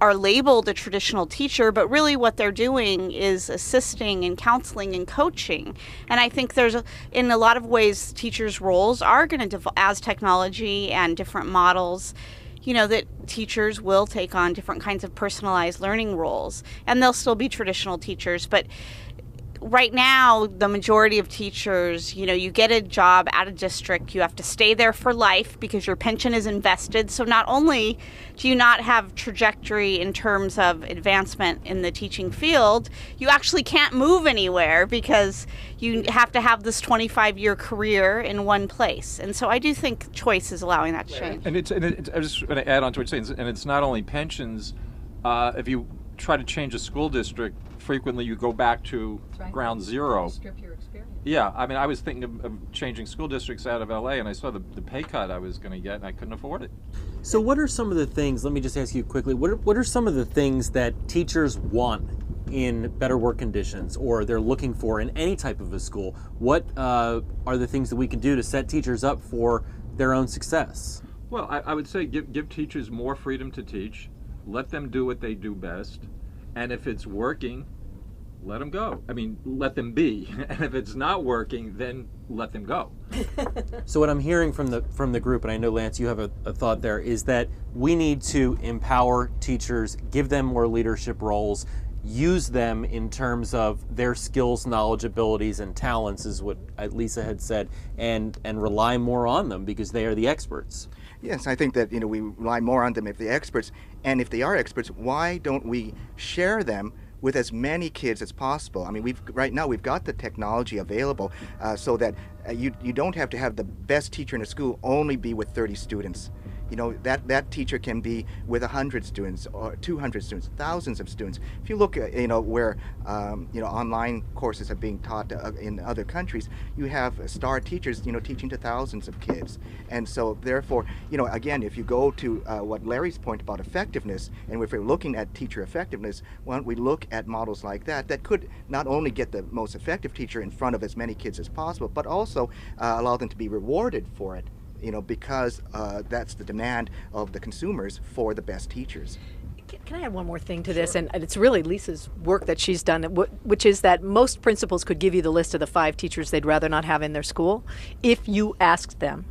are labeled a traditional teacher, but really what they're doing is assisting and counseling and coaching. And I think in a lot of ways, teachers' roles are going to, as technology and different models, that teachers will take on different kinds of personalized learning roles, and they'll still be traditional teachers, but right now, the majority of teachers, you get a job at a district, you have to stay there for life because your pension is invested. So not only do you not have trajectory in terms of advancement in the teaching field, you actually can't move anywhere because you have to have this 25-year career in one place. And so I do think choice is allowing that to change. And I was just going to add on to what you're saying, and it's not only pensions. If you try to change a school district, frequently you go back to ground zero. Strip your experience. Yeah, I mean, I was thinking of changing school districts out of LA, and I saw the pay cut I was going to get, and I couldn't afford it. So what are some of the things, let me just ask you quickly, what are some of the things that teachers want in better work conditions, or they're looking for in any type of a school? What are the things that we can do to set teachers up for their own success? Well, I would say give teachers more freedom to teach. Let them do what they do best. And if it's working, let them go. I mean, let them be. And if it's not working, then let them go. So what I'm hearing from the group, and I know, Lance, you have a thought there, is that we need to empower teachers, give them more leadership roles, use them in terms of their skills, knowledge, abilities, and talents, is what Lisa had said, and rely more on them because they are the experts. Yes, I think that we rely more on them if they're experts, and if they are experts, why don't we share them with as many kids as possible? I mean, right now we've got the technology available so that you don't have to have the best teacher in a school only be with 30 students. That teacher can be with 100 students or 200 students, thousands of students. If you look at where online courses are being taught in other countries, you have star teachers teaching to thousands of kids. And so therefore, again, if you go to what Larry's point about effectiveness, and if we're looking at teacher effectiveness, why don't we look at models like that could not only get the most effective teacher in front of as many kids as possible, but also allow them to be rewarded for it. Because that's the demand of the consumers for the best teachers. Can I add one more thing to this? And it's really Lisa's work that she's done, which is that most principals could give you the list of the 5 teachers they'd rather not have in their school if you asked them.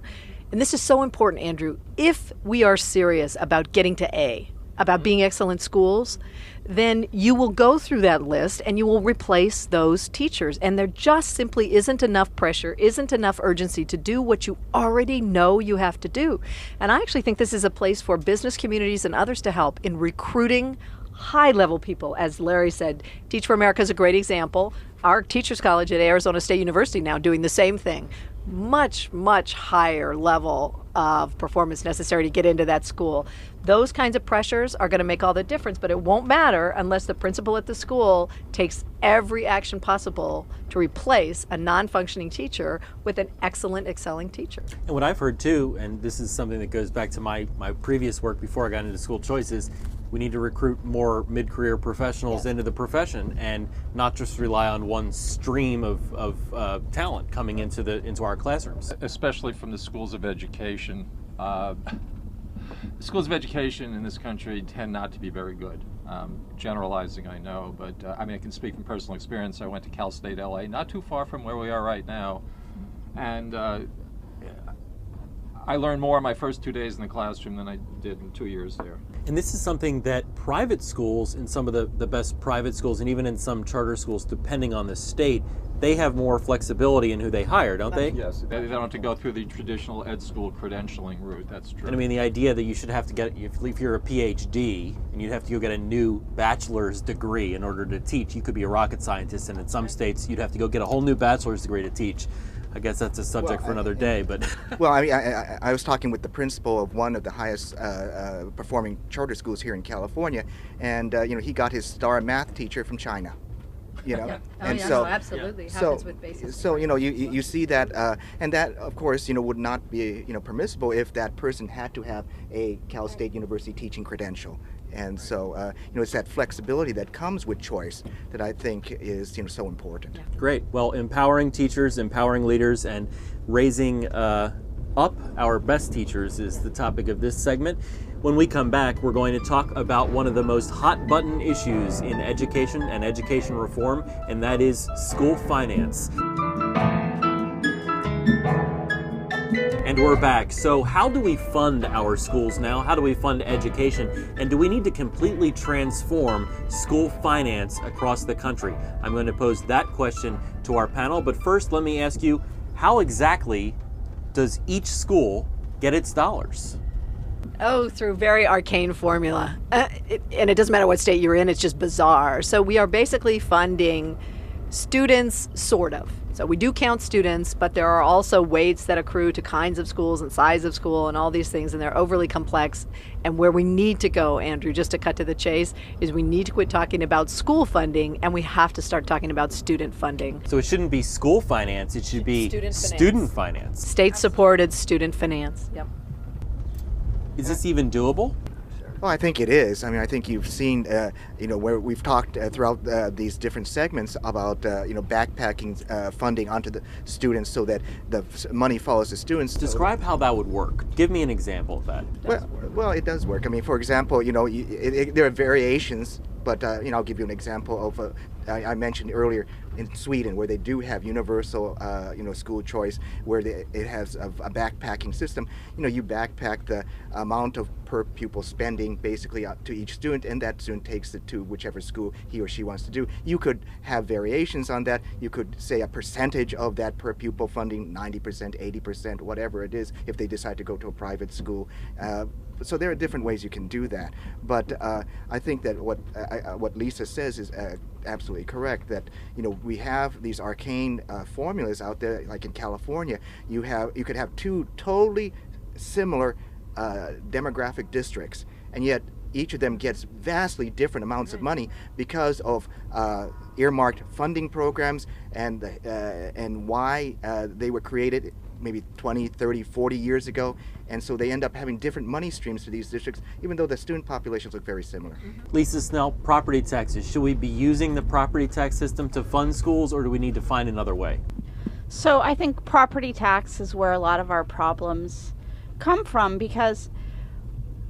And this is so important, Andrew. If we are serious about getting to A, about being excellent schools, then you will go through that list and you will replace those teachers. And there just simply isn't enough pressure, isn't enough urgency to do what you already know you have to do. And I actually think this is a place for business communities and others to help in recruiting high-level people. As Larry said, Teach for America is a great example. Our Teachers College at Arizona State University now doing the same thing. Much, much higher level of performance necessary to get into that school. Those kinds of pressures are going to make all the difference, but it won't matter unless the principal at the school takes every action possible to replace a non-functioning teacher with an excellent, excelling teacher. And what I've heard too, and this is something that goes back to my previous work before I got into school choices, we need to recruit more mid-career professionals into the profession and not just rely on one stream of talent coming into our classrooms. Especially from the schools of education. Schools of education in this country tend not to be very good. Generalizing, I know, but I can speak from personal experience. I went to Cal State LA, not too far from where we are right now, and I learned more in my first 2 days in the classroom than I did in 2 years there. And this is something that private schools, in some of the best private schools, and even in some charter schools, depending on the state, they have more flexibility in who they hire, don't they? Yes, they don't have to go through the traditional ed school credentialing route, that's true. And the idea that you should have to get, if you're a PhD, and you'd have to go get a new bachelor's degree in order to teach, you could be a rocket scientist, and in some states you'd have to go get a whole new bachelor's degree to teach. I guess that's a subject for another day, but... Well, I was talking with the principal of one of the highest performing charter schools here in California, and he got his star math teacher from China. Absolutely. Happens with basic. So you see that, and that of course would not be permissible if that person had to have a Cal State University teaching credential. And so it's that flexibility that comes with choice that I think is so important. Yeah. Great. Well, empowering teachers, empowering leaders, and raising up our best teachers is the topic of this segment. When we come back, we're going to talk about one of the most hot button issues in education and education reform, and that is school finance. And And we're back. So how do we fund our schools now? How do we fund education? And do we need to completely transform school finance across the country? I'm going to pose that question to our panel. But first, let me ask you, how exactly does each school get its dollars? Oh, through very arcane formula. And it doesn't matter what state you're in, it's just bizarre. So we are basically funding students, sort of. So we do count students, but there are also weights that accrue to kinds of schools and size of school and all these things, and they're overly complex. And where we need to go, Andrew, just to cut to the chase, is we need to quit talking about school funding, and we have to start talking about student funding. So it shouldn't be school finance, it should be student finance. State-supported student finance, yep. Is this even doable? Well, I think it is. I mean, I think you've seen, where we've talked throughout these different segments about, backpacking funding onto the students so that the money follows the students. Describe how that would work. Give me an example of that. Well, it does work. I mean, for example, there are variations, but, I'll give you an example of, I mentioned earlier in Sweden, where they do have universal, school choice, where it has a backpacking system. You backpack the amount of per pupil spending basically to each student, and that student takes it to whichever school he or she wants to do. You could have variations on that. You could say a percentage of that per pupil funding, 90%, 80%, whatever it is, if they decide to go to a private school. So there are different ways you can do that. But I think that what Lisa says is absolutely correct, that we have these arcane formulas out there. Like in California, you could have two totally similar demographic districts, and yet each of them gets vastly different amounts of money because of earmarked funding programs and why they were created maybe 20, 30, 40 years ago. And so they end up having different money streams for these districts, even though the student populations look very similar. Lisa Snell, property taxes. Should we be using the property tax system to fund schools, or do we need to find another way? So I think property tax is where a lot of our problems come from, because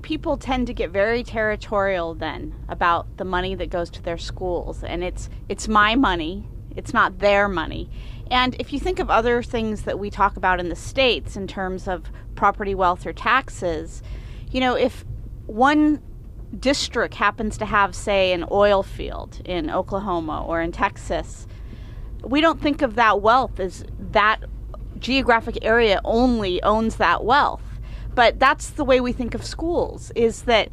people tend to get very territorial then about the money that goes to their schools, and it's my money, it's not their money. And if you think of other things that we talk about in the States in terms of property, wealth, or taxes, if one district happens to have, say, an oil field in Oklahoma or in Texas, we don't think of that wealth as that geographic area only owns that wealth. But that's the way we think of schools, is that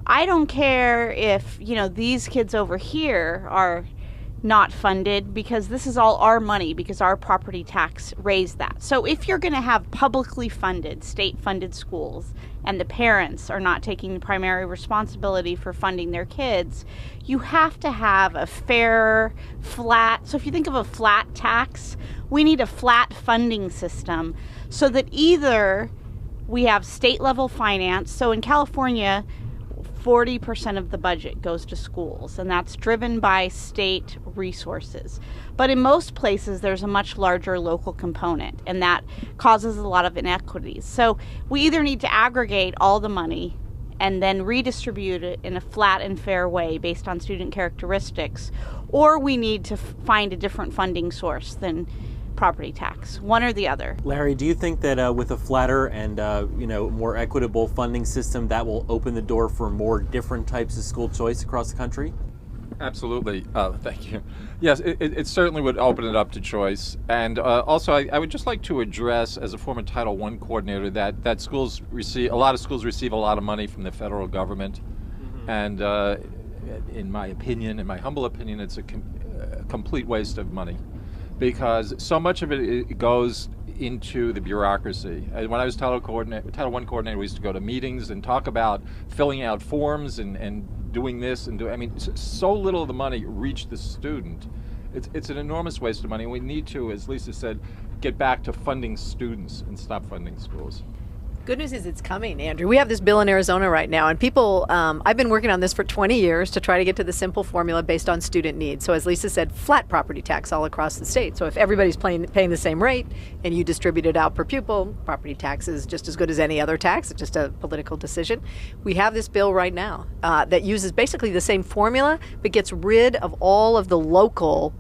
I don't care if, these kids over here are not funded, because this is all our money, because our property tax raised that. So if you're going to have publicly funded, state-funded schools, and the parents are not taking the primary responsibility for funding their kids, you have to have a fair, flat, so if you think of a flat tax, we need a flat funding system so that either we have state-level finance. So in California, 40% of the budget goes to schools, and that's driven by state resources. But in most places, there's a much larger local component, and that causes a lot of inequities. So we either need to aggregate all the money and then redistribute it in a flat and fair way based on student characteristics, or we need to find a different funding source than property tax, one or the other. Larry, do you think that with a flatter and more equitable funding system, that will open the door for more different types of school choice across the country? Absolutely. Thank you. Yes, it certainly would open it up to choice. And also, I would just like to address, as a former Title I coordinator, that a lot of schools receive a lot of money from the federal government. Mm-hmm. And in my humble opinion, it's a complete waste of money, because so much of it goes into the bureaucracy. When I was Title I coordinator, we used to go to meetings and talk about filling out forms and doing this so little of the money reached the student. It's an enormous waste of money. We need to, as Lisa said, get back to funding students and stop funding schools. Good news is it's coming, Andrew. We have this bill in Arizona right now, and people, I've been working on this for 20 years to try to get to the simple formula based on student needs. So as Lisa said, flat property tax all across the state. So if everybody's paying the same rate and you distribute it out per pupil, property tax is just as good as any other tax. It's just a political decision. We have this bill right now that uses basically the same formula, but gets rid of all of the local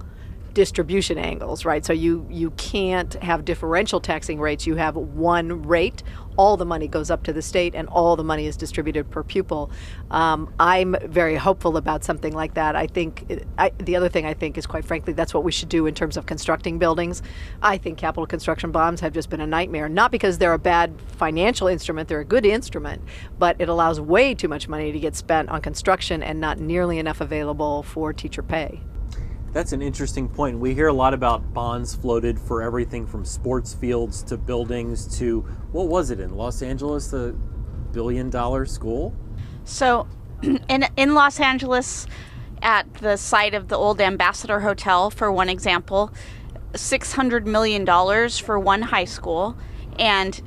distribution angles, right? So you can't have differential taxing rates. You have one rate. All the money goes up to the state, and all the money is distributed per pupil. I'm very hopeful about something like that. I think the other thing I think is, quite frankly, that's what we should do in terms of constructing buildings. I think capital construction bonds have just been a nightmare, not because they're a bad financial instrument, they're a good instrument, but it allows way too much money to get spent on construction and not nearly enough available for teacher pay. That's an interesting point. We hear a lot about bonds floated for everything from sports fields to buildings to, what was it in Los Angeles, the $1 billion school? So in Los Angeles, at the site of the old Ambassador Hotel, for one example, $600 million for one high school. And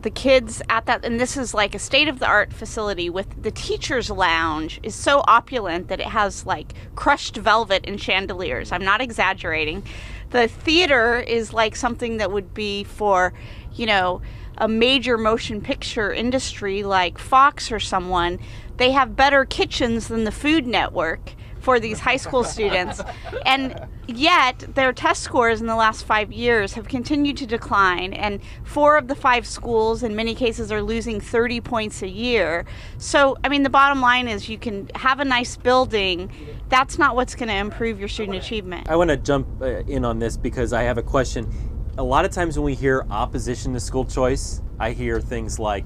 the kids at that, and this is like a state-of-the-art facility with the teacher's lounge is so opulent that it has like crushed velvet and chandeliers. I'm not exaggerating. The theater is like something that would be for, a major motion picture industry like Fox or someone. They have better kitchens than the Food Network for these high school students. And yet their test scores in the last 5 years have continued to decline, and 4 of the 5 schools in many cases are losing 30 points a year. So, the bottom line is you can have a nice building. That's not what's going to improve your student achievement. I want to jump in on this because I have a question. A lot of times when we hear opposition to school choice, I hear things like,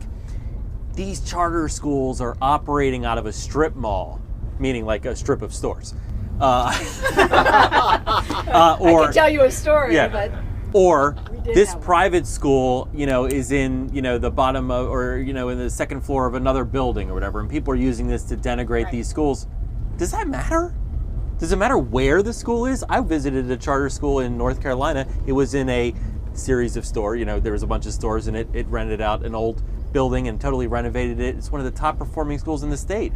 these charter schools are operating out of a strip mall, meaning like a strip of stores. I can tell you a story, but... Or this private school, is in, the bottom of, or, in the second floor of another building or whatever, and people are using this to denigrate these schools. Does that matter? Does it matter where the school is? I visited a charter school in North Carolina. It was in a series of stores. There was a bunch of stores in it. It rented out an old building and totally renovated it. It's one of the top performing schools in the state.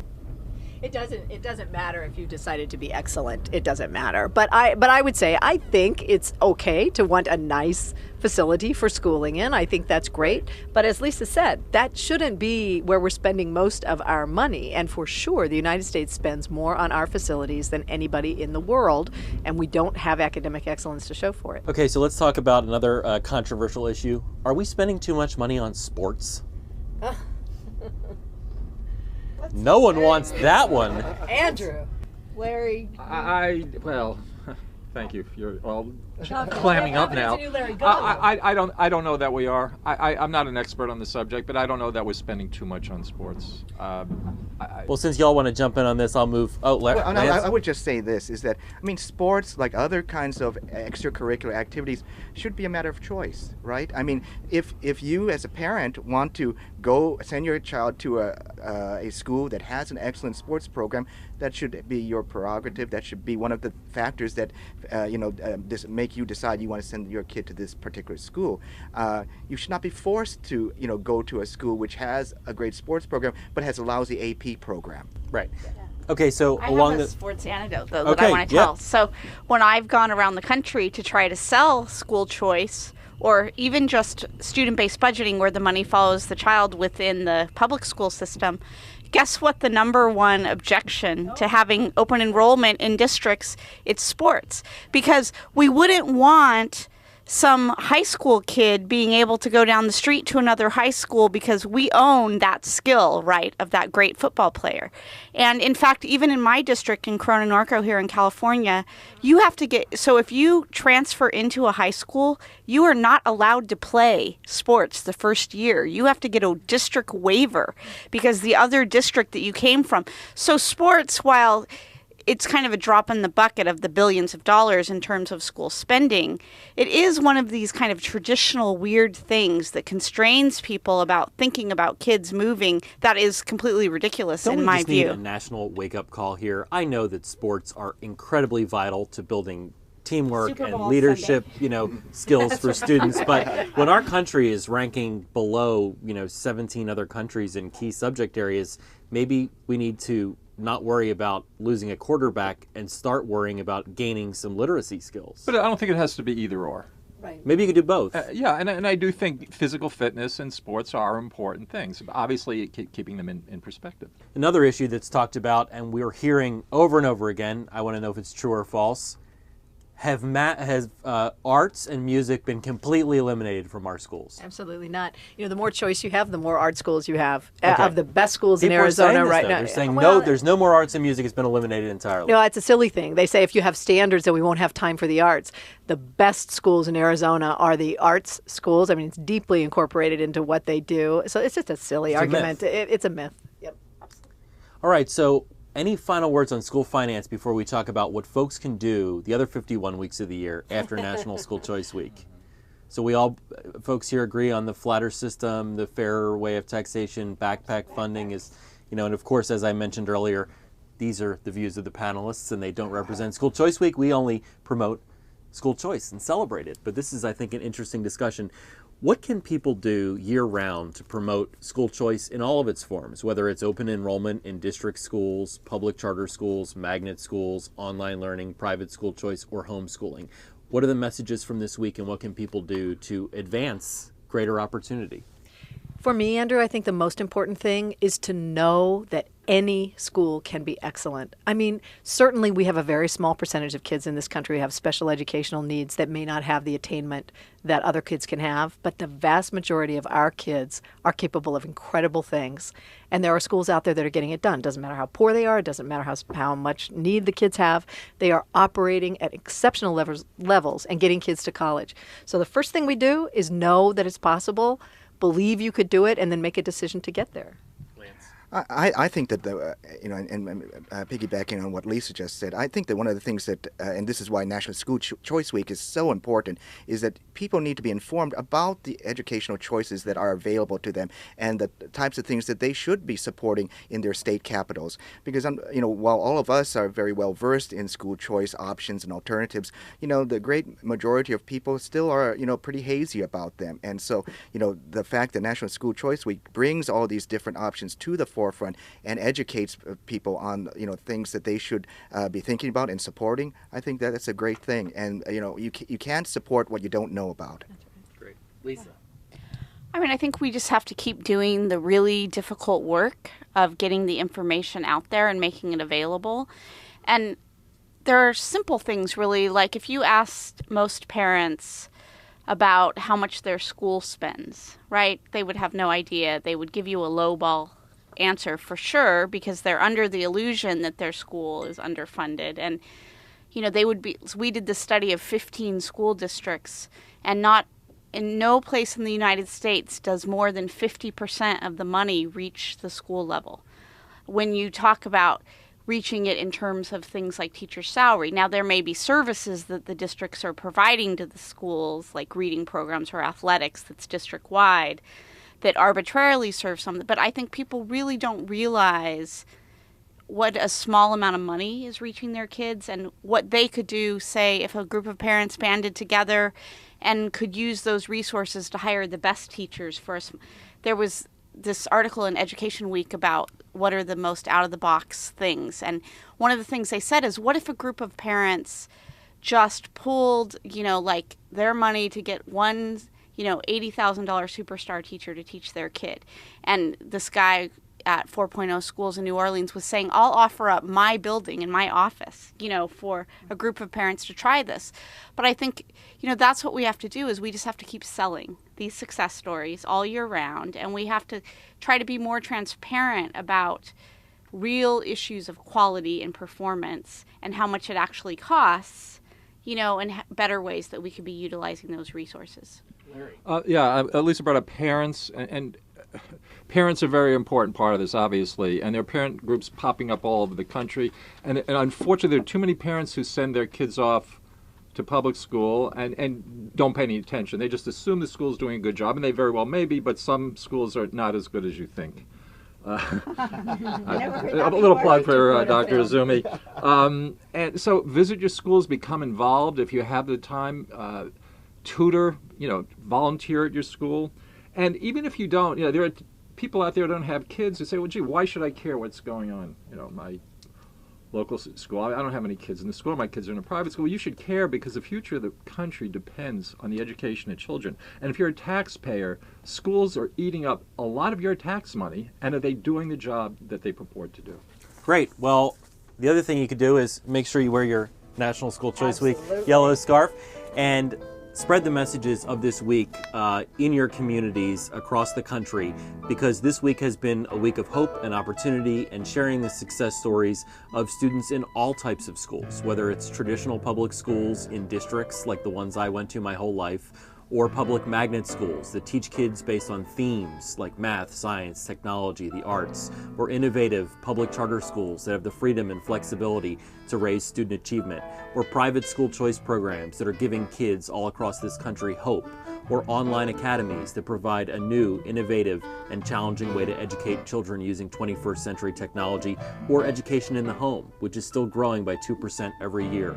It doesn't matter if you decided to be excellent. It doesn't matter. But I would say I think it's okay to want a nice facility for schooling in. I think that's great. But as Lisa said, that shouldn't be where we're spending most of our money. And for sure, the United States spends more on our facilities than anybody in the world, and we don't have academic excellence to show for it. Okay, so let's talk about another controversial issue. Are we spending too much money on sports? No one wants that one. Andrew. Larry. Well, thank you. You're all clamming up now. I don't know that we are. I'm not an expert on the subject, but I don't know that we're spending too much on sports. Well, since y'all want to jump in on this, I'll move. I would just say this, is that, sports, like other kinds of extracurricular activities, should be a matter of choice, right? If you as a parent want to send your child to a school that has an excellent sports program, that should be your prerogative. That should be one of the factors that, make you decide you want to send your kid to this particular school. You should not be forced to, go to a school which has a great sports program but has a lousy AP program. Right. Okay, so I have a sports anecdote, though, that I want to tell. So when I've gone around the country to try to sell school choice, or even just student-based budgeting where the money follows the child within the public school system, guess what the number one objection to having open enrollment in districts? It's sports. Because we wouldn't want some high school kid being able to go down the street to another high school because we own that skill, right, of that great football player. And in fact, even in my district in Corona Norco here in California, you have to so if you transfer into a high school, you are not allowed to play sports the first year. You have to get a district waiver because the other district that you came from. So sports, while it's kind of a drop in the bucket of the billions of dollars in terms of school spending, it is one of these kind of traditional weird things that constrains people about thinking about kids moving that is completely ridiculous in my view. Don't we just need a national wake-up call here? I know that sports are incredibly vital to building teamwork and leadership, skills for students. But when our country is ranking below, 17 other countries in key subject areas, maybe we need to not worry about losing a quarterback and start worrying about gaining some literacy skills. But I don't think it has to be either or. Right. Maybe you could do both. And I do think physical fitness and sports are important things, obviously keeping them in perspective. Another issue that's talked about, and we're hearing over and over again, I want to know if it's true or false, has arts and music been completely eliminated from our schools? Absolutely not. The more choice you have, the more art schools you have. Okay. Of the best schools People in are Arizona saying this, right though. now. They're saying Well, there's no more arts and music. It's been eliminated entirely. No, it's a silly thing. They say if you have standards, then we won't have time for the arts. The best schools in Arizona are the arts schools. I mean, it's deeply incorporated into what they do. So it's just a silly argument. It's a myth. Yep. All right, so any final words on school finance before we talk about what folks can do the other 51 weeks of the year after National School Choice Week? So we all, folks here agree on the flatter system, the fairer way of taxation, backpack funding is, and of course, as I mentioned earlier, these are the views of the panelists and they don't represent School Choice Week. We only promote school choice and celebrate it. But this is, I think, an interesting discussion. What can people do year-round to promote school choice in all of its forms, whether it's open enrollment in district schools, public charter schools, magnet schools, online learning, private school choice, or homeschooling? What are the messages from this week, and what can people do to advance greater opportunity? For me, Andrew, I think the most important thing is to know that any school can be excellent. I mean, certainly we have a very small percentage of kids in this country who have special educational needs that may not have the attainment that other kids can have, but the vast majority of our kids are capable of incredible things. And there are schools out there that are getting it done. Doesn't matter how poor they are, it doesn't matter how much need the kids have. They are operating at exceptional levels and getting kids to college. So the first thing we do is know that it's possible, believe you could do it, and then make a decision to get there. I think that piggybacking on what Lisa just said, I think that one of the things that, and this is why National School Choice Week is so important, is that people need to be informed about the educational choices that are available to them and the types of things that they should be supporting in their state capitals. Because while all of us are very well versed in school choice options and alternatives, the great majority of people still are pretty hazy about them. And so the fact that National School Choice Week brings all these different options to the forefront and educates people on things that they should be thinking about and supporting, I think that it's a great thing. And you can't support what you don't know about. Great. Lisa. I mean, I think we just have to keep doing the really difficult work of getting the information out there and making it available. And there are simple things, really, like if you asked most parents about how much their school spends, right, they would have no idea. They would give you a lowball answer for sure because they're under the illusion that their school is underfunded. And we did the study of 15 school districts, and not in no place in the United States does more than 50% of the money reach the school level. When you talk about reaching it in terms of things like teacher salary, now there may be services that the districts are providing to the schools, like reading programs or athletics that's district-wide, that arbitrarily serve some, but I think people really don't realize what a small amount of money is reaching their kids and what they could do, say, if a group of parents banded together and could use those resources to hire the best teachers for us. There was this article in Education Week about what are the most out-of-the-box things, and one of the things they said is, what if a group of parents just pulled, like their money to get one $80,000 superstar teacher to teach their kid. And this guy at 4.0 Schools in New Orleans was saying, I'll offer up my building and my office, for a group of parents to try this. But I think, that's what we have to do is we just have to keep selling these success stories all year round. And we have to try to be more transparent about real issues of quality and performance and how much it actually costs, and better ways that we could be utilizing those resources. Lisa brought up parents, and parents are a very important part of this, obviously, and there are parent groups popping up all over the country. And unfortunately, there are too many parents who send their kids off to public school and don't pay any attention. They just assume the school's doing a good job, and they very well may be, but some schools are not as good as you think. A little plug for Dr. Izumi. And so visit your schools, become involved if you have the time. Tutor, volunteer at your school. And even if you don't, there are people out there who don't have kids who say, well, gee, why should I care what's going on, my local school? I don't have any kids in the school. My kids are in a private school. You should care because the future of the country depends on the education of children. And if you're a taxpayer, schools are eating up a lot of your tax money, and are they doing the job that they purport to do? Great. Well, the other thing you could do is make sure you wear your National School Choice Week Absolutely. yellow scarf. And spread the messages of this week in your communities across the country, because this week has been a week of hope and opportunity and sharing the success stories of students in all types of schools, whether it's traditional public schools in districts like the ones I went to my whole life, or public magnet schools that teach kids based on themes like math, science, technology, the arts, or innovative public charter schools that have the freedom and flexibility to raise student achievement, or private school choice programs that are giving kids all across this country hope, or online academies that provide a new, innovative, and challenging way to educate children using 21st century technology, or education in the home, which is still growing by 2% every year.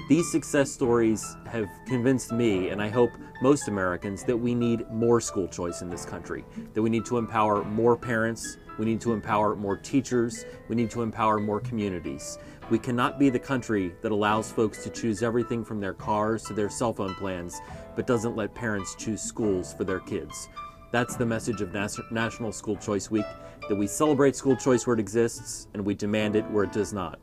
These success stories have convinced me, and I hope most Americans, that we need more school choice in this country, that we need to empower more parents, we need to empower more teachers, we need to empower more communities. We cannot be the country that allows folks to choose everything from their cars to their cell phone plans, but doesn't let parents choose schools for their kids. That's the message of National School Choice Week, that we celebrate school choice where it exists, and we demand it where it does not.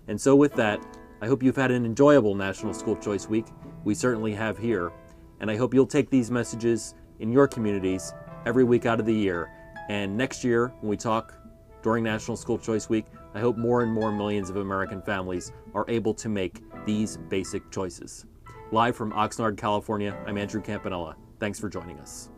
And so with that, I hope you've had an enjoyable National School Choice Week. We certainly have here. And I hope you'll take these messages in your communities every week out of the year. And next year, when we talk during National School Choice Week, I hope more and more millions of American families are able to make these basic choices. Live from Oxnard, California, I'm Andrew Campanella. Thanks for joining us.